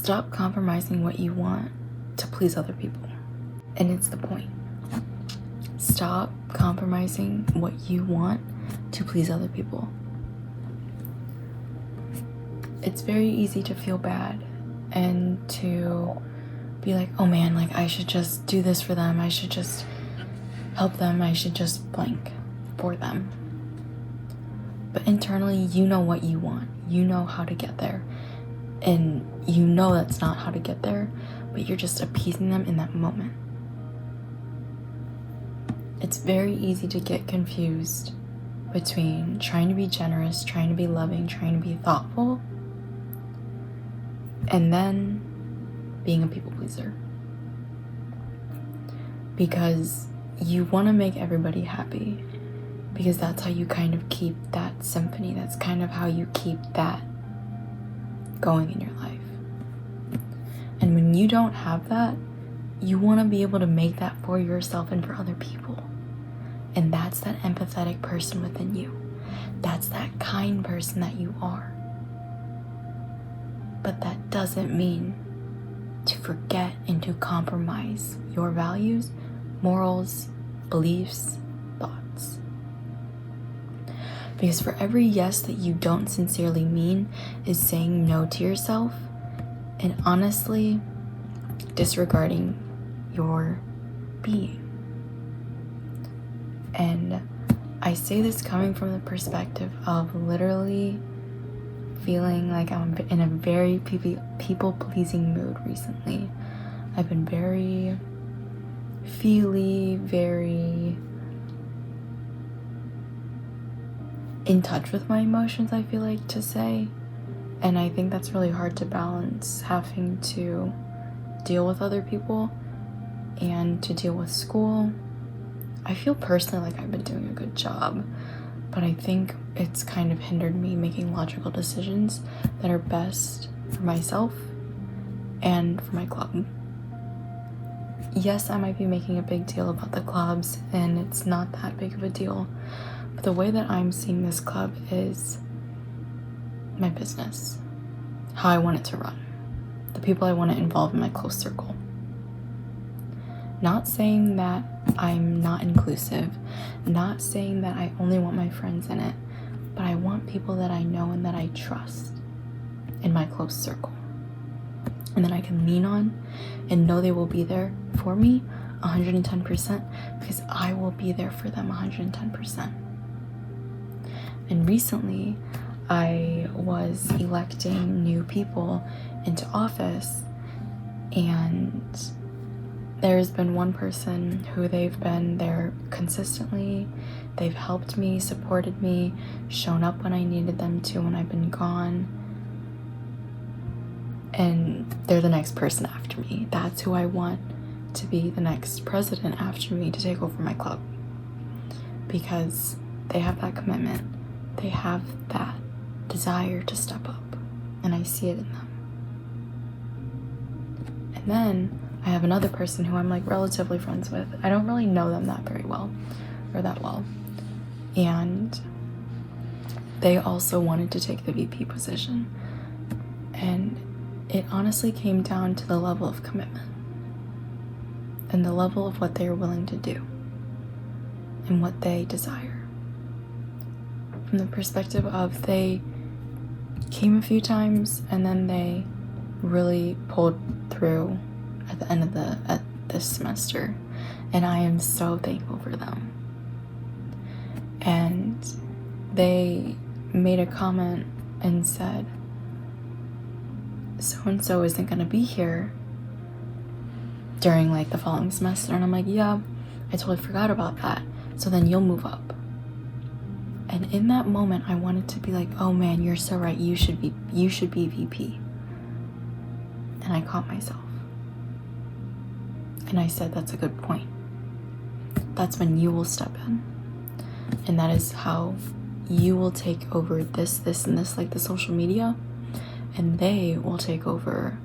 Stop compromising what you want to please other people. And it's the point. Stop compromising what you want to please other people. It's very easy to feel bad and to be like, oh man, like I should just do this for them. I should just help them. I should just blank for them. But internally, you know what you want. You know how to get there. And you know that's not how to get there, but you're just appeasing them in that moment. It's very easy to get confused between trying to be generous, trying to be loving, trying to be thoughtful, and then being a people pleaser. Because you want to make everybody happy, because that's how you kind of keep that symphony. That's kind of how you keep that going in your life. And when you don't have that, you want to be able to make that for yourself and for other people. And that's that empathetic person within you. That's that kind person that you are. But that doesn't mean to forget and to compromise your values, morals, beliefs, thoughts. Because for every yes that you don't sincerely mean is saying no to yourself and honestly disregarding your being. And I say this coming from the perspective of literally feeling like I'm in a very people-pleasing mood recently. I've been very feely, very in touch with my emotions, I feel like to say. And I think that's really hard to balance, having to deal with other people and to deal with school. I feel personally like I've been doing a good job, but I think it's kind of hindered me making logical decisions that are best for myself and for my club. Yes, I might be making a big deal about the clubs, and it's not that big of a deal. But the way that I'm seeing this club is my business, how I want it to run, the people I want to involve in my close circle. Not saying that I'm not inclusive, not saying that I only want my friends in it, but I want people that I know and that I trust in my close circle, and that I can lean on and know they will be there for me 110%, because I will be there for them 110%. And recently, I was electing new people into office, and there's been one person who they've been there consistently. They've helped me, supported me, shown up when I needed them to when I've been gone. And they're the next person after me. That's who I want to be the next president after me, to take over my club. Because they have that commitment. They have that desire to step up. And I see it in them. And then I have another person who I'm like relatively friends with. I don't really know them that well. And they also wanted to take the VP position. And it honestly came down to the level of commitment and the level of what they are willing to do and what they desire. From the perspective of, they came a few times and then they really pulled through at the end of this semester, and I am so thankful for them. And they made a comment and said, so-and-so isn't going to be here during like the following semester. And I'm like, yeah, I totally forgot about that. So then you'll move up. And in that moment, I wanted to be like, oh man, you're so right. You should be VP. And I caught myself. And I said, that's a good point. That's when you will step in. And that is how you will take over this, and this, like the social media. And they will take over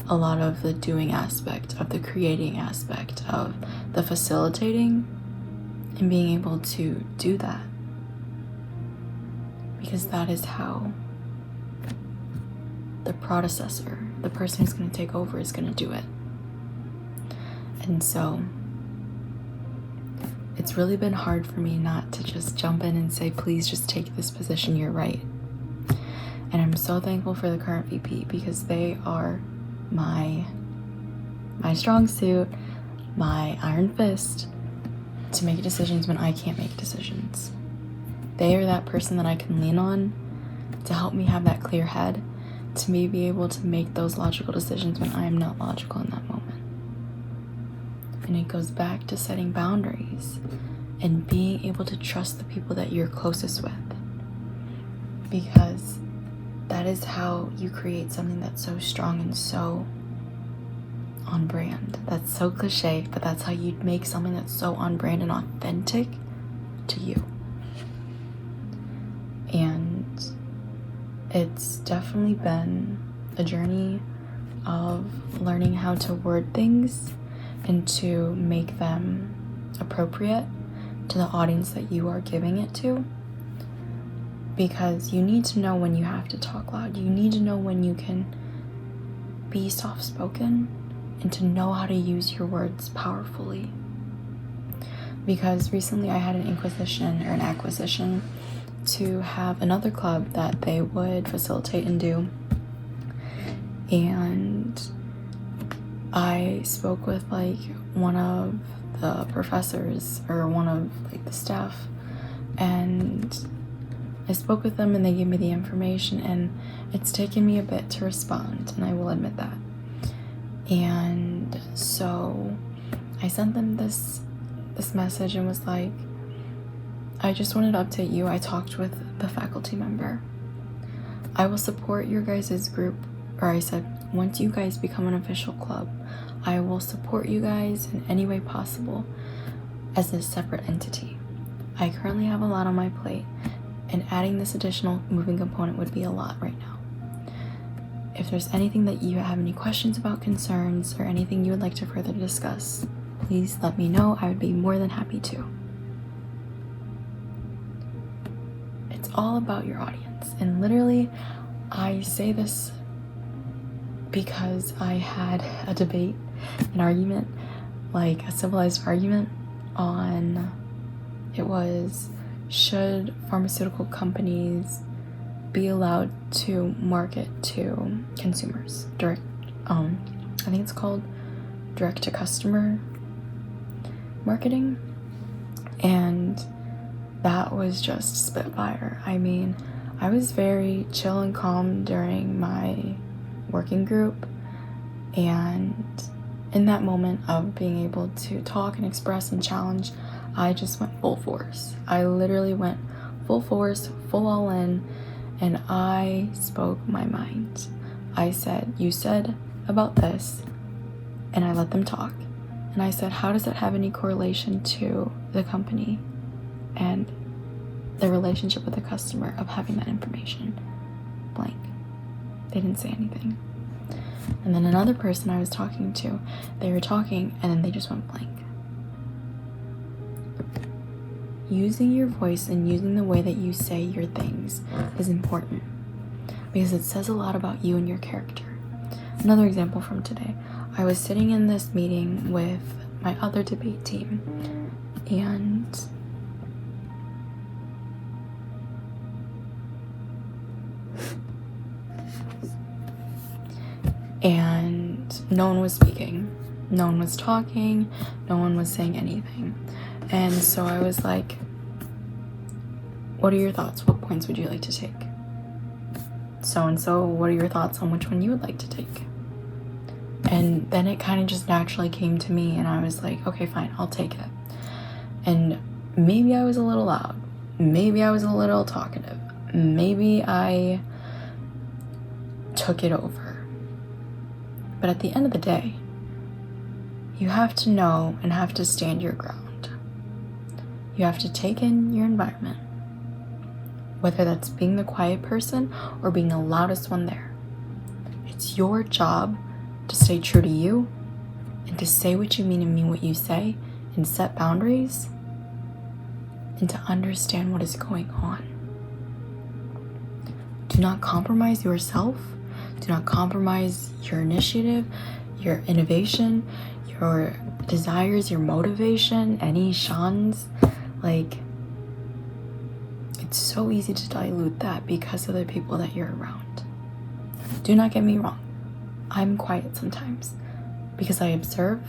a lot of the doing aspect, of the creating aspect, of the facilitating, and being able to do that. Because that is how the predecessor the person who's going to take over is going to do it. And so it's really been hard for me not to just jump in and say, please just take this position, you're right. And I'm so thankful for the current VP, because they are my strong suit, my iron fist to make decisions when I can't make decisions. They are that person that I can lean on to help me have that clear head, to me be able to make those logical decisions when I am not logical in that moment. And it goes back to setting boundaries and being able to trust the people that you're closest with, because that is how you create something that's so strong and so on brand. That's so cliche, but that's how you make something that's so on brand and authentic to you. And it's definitely been a journey of learning how to word things and to make them appropriate to the audience that you are giving it to. Because you need to know when you have to talk loud. You need to know when you can be soft-spoken, and to know how to use your words powerfully. Because recently I had an acquisition to have another club that they would facilitate and do. And I spoke with like one of the professors or one of like the staff, and I spoke with them and they gave me the information, and it's taken me a bit to respond, and I will admit that. And so I sent them this message and was like, I just wanted to update you. I talked with the faculty member. I will support your guys' group, or I said, once you guys become an official club, I will support you guys in any way possible as a separate entity. I currently have a lot on my plate, and adding this additional moving component would be a lot right now. If there's anything that you have any questions about, concerns, or anything you would like to further discuss, please let me know. I would be more than happy to. It's all about your audience. And literally, I say this because I had a debate, an argument, like a civilized argument on, it was, should pharmaceutical companies be allowed to market to consumers direct, I think it's called direct to customer marketing. And that was just spitfire. I mean, I was very chill and calm during my working group, and in that moment of being able to talk and express and challenge, I just went full force. I literally went full force, full all in, and I spoke my mind. I said, you said about this, and I let them talk. And I said, how does that have any correlation to the company and the relationship with the customer of having that information? Blank. They didn't say anything. And then another person I was talking to, they were talking and then they just went blank. Using your voice and using the way that you say your things is important, because it says a lot about you and your character. Another example from today, I was sitting in this meeting with my other debate team, and no one was speaking, no one was talking, no one was saying anything. And so I was like, what are your thoughts? What points would you like to take? So-and-so, what are your thoughts on which one you would like to take? And then it kind of just naturally came to me, and I was like, okay, fine, I'll take it. And maybe I was a little loud. Maybe I was a little talkative. Maybe I took it over. But at the end of the day, you have to know and have to stand your ground. You have to take in your environment, whether that's being the quiet person or being the loudest one there. It's your job to stay true to you and to say what you mean and mean what you say, and set boundaries, and to understand what is going on. Do not compromise yourself Do not compromise your initiative, your innovation, your desires, your motivation, any shuns. Like, it's so easy to dilute that because of the people that you're around. Do not get me wrong. I'm quiet sometimes because I observe,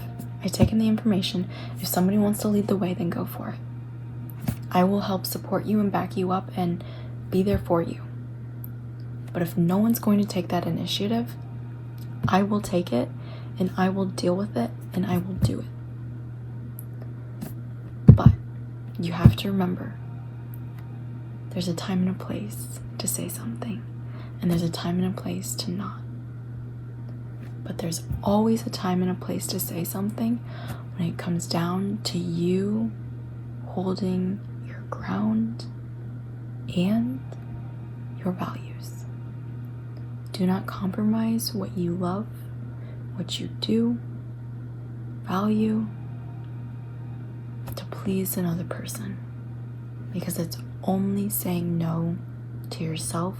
I take in the information. If somebody wants to lead the way, then go for it. I will help support you and back you up and be there for you. But if no one's going to take that initiative, I will take it and I will deal with it and I will do it. But you have to remember, there's a time and a place to say something, and there's a time and a place to not. But there's always a time and a place to say something when it comes down to you holding your ground and your values. Do not compromise what you love, what you do, value, to please another person, because it's only saying no to yourself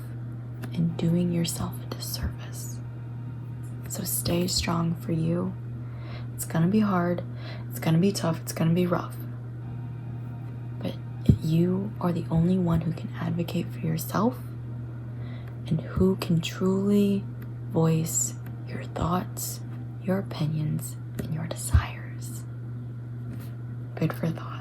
and doing yourself a disservice. So stay strong for you. It's gonna be hard, it's gonna be tough, it's gonna be rough. But you are the only one who can advocate for yourself and who can truly voice your thoughts, your opinions, and your desires. Food for thought.